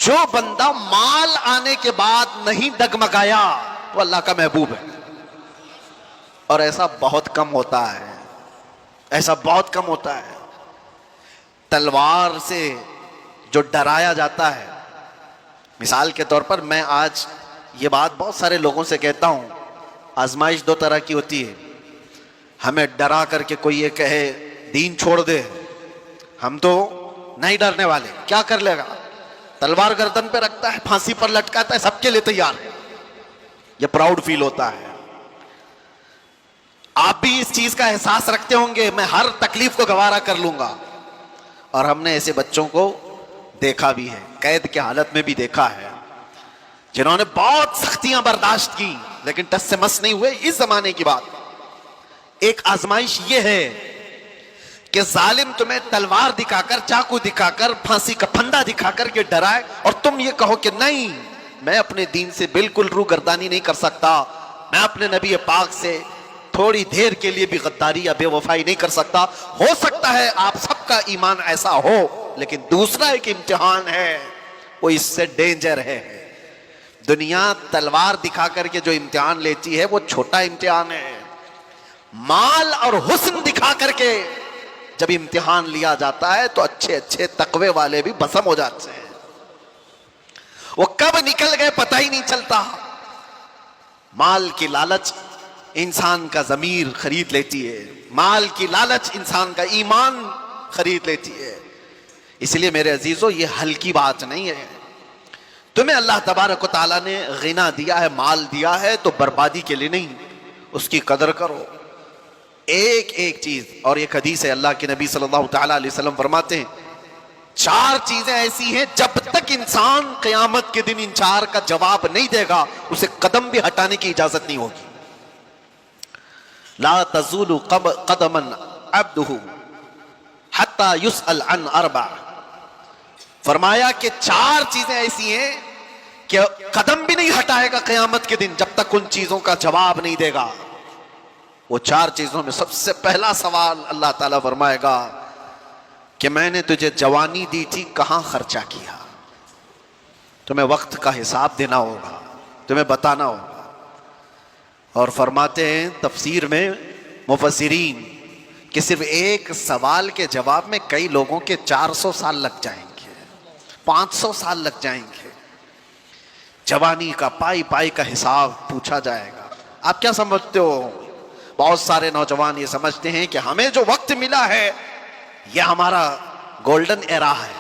جو بندہ مال آنے کے بعد نہیں ڈگمگایا وہ اللہ کا محبوب ہے. اور ایسا بہت کم ہوتا ہے, ایسا بہت کم ہوتا ہے. تلوار سے جو ڈرایا جاتا ہے, مثال کے طور پر میں آج یہ بات بہت سارے لوگوں سے کہتا ہوں, آزمائش دو طرح کی ہوتی ہے. ہمیں ڈرا کر کے کوئی یہ کہے دین چھوڑ دے, ہم تو نہیں ڈرنے والے, کیا کر لے گا, تلوار گردن پہ رکھتا ہے, پھانسی پر لٹکاتا ہے, سب کے لیے تیار ہے. یہ پراؤڈ فیل ہوتا ہے. آپ بھی اس چیز کا احساس رکھتے ہوں گے, میں ہر تکلیف کو گوارا کر لوں گا. اور ہم نے ایسے بچوں کو دیکھا بھی ہے, قید کی حالت میں بھی دیکھا ہے, جنہوں نے بہت سختیاں برداشت کی لیکن ٹس سے مس نہیں ہوئے. اس زمانے کی بات. ایک آزمائش یہ ہے کہ ظالم تمہیں تلوار دکھا کر, چاقو دکھا کر, پھانسی کا پھندا دکھا کر کے ڈرائے, اور تم یہ کہو کہ نہیں, میں اپنے دین سے بالکل روگردانی نہیں کر سکتا, میں اپنے نبی پاک سے تھوڑی دیر کے لیے بھی غداری یا بے وفائی نہیں کر سکتا. ہو سکتا ہے آپ سب کا ایمان ایسا ہو, لیکن دوسرا ایک امتحان ہے, وہ اس سے ڈینجر ہے. دنیا تلوار دکھا کر کے جو امتحان لیتی ہے وہ چھوٹا امتحان ہے. مال اور حسن دکھا کر کے جب امتحان لیا جاتا ہے تو اچھے اچھے تقوی والے بھی بسم ہو جاتے ہیں. وہ کب نکل گئے پتہ ہی نہیں چلتا. مال کی لالچ انسان کا ضمیر خرید لیتی ہے, مال کی لالچ انسان کا ایمان خرید لیتی ہے. اس لیے میرے عزیزو, یہ ہلکی بات نہیں ہے. تمہیں اللہ تبارک و تعالیٰ نے غنا دیا ہے, مال دیا ہے, تو بربادی کے لیے نہیں, اس کی قدر کرو. ایک ایک چیز. اور ایک حدیث ہے, اللہ کے نبی صلی اللہ تعالیٰ علیہ وسلم فرماتے ہیں 4 چیزیں ایسی ہیں جب تک انسان قیامت کے دن ان 4 کا جواب نہیں دے گا اسے قدم بھی ہٹانے کی اجازت نہیں ہوگی. لا تزول قدما عبده حتى يسأل عن 4. فرمایا کہ 4 چیزیں ایسی ہیں کہ قدم بھی نہیں ہٹائے گا قیامت کے دن جب تک ان چیزوں کا جواب نہیں دے گا. وہ 4 چیزوں میں سب سے پہلا سوال اللہ تعالیٰ فرمائے گا کہ میں نے تجھے جوانی دی تھی, کہاں خرچہ کیا. تمہیں وقت کا حساب دینا ہوگا, تمہیں بتانا ہوگا. اور فرماتے ہیں تفسیر میں مفسرین کہ صرف ایک سوال کے جواب میں کئی لوگوں کے 400 سال لگ جائیں گے, 500 سال لگ جائیں گے. جوانی کا پائی پائی کا حساب پوچھا جائے گا. آپ کیا سمجھتے ہو؟ بہت سارے نوجوان یہ سمجھتے ہیں کہ ہمیں جو وقت ملا ہے یہ ہمارا گولڈن ایرا ہے,